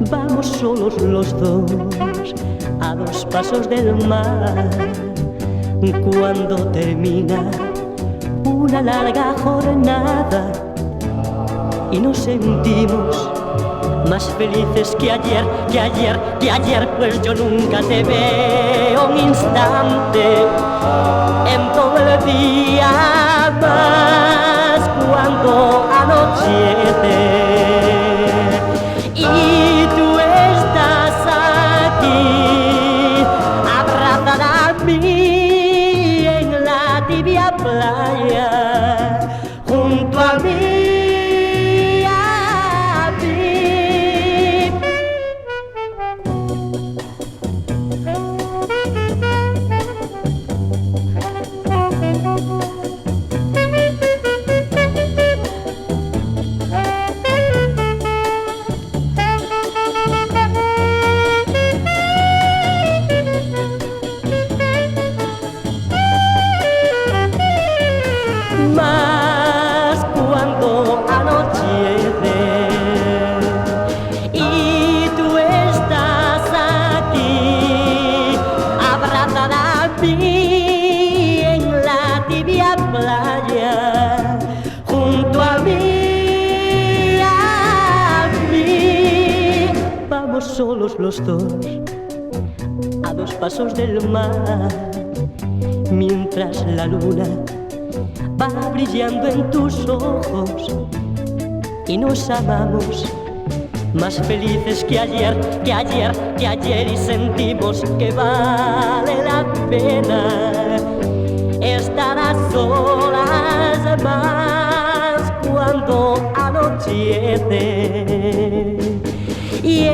Vamos solos los dos a 2 pasos del mar. Cuando termina una larga jornada y nos sentimos más felices que ayer, pues yo nunca te veo un instante en todo el día, más cuando anochece y tú estás aquí abrazada a mí en la tibia playa junto a mí. Más cuando anochece y tú estás aquí abrazada a mí en la tibia playa junto a mí, Vamos solos los dos a 2 pasos del mar, mientras la luna va brillando en tus ojos y nos amamos más felices que ayer, y sentimos que vale la pena estar a solas, más cuando anochece y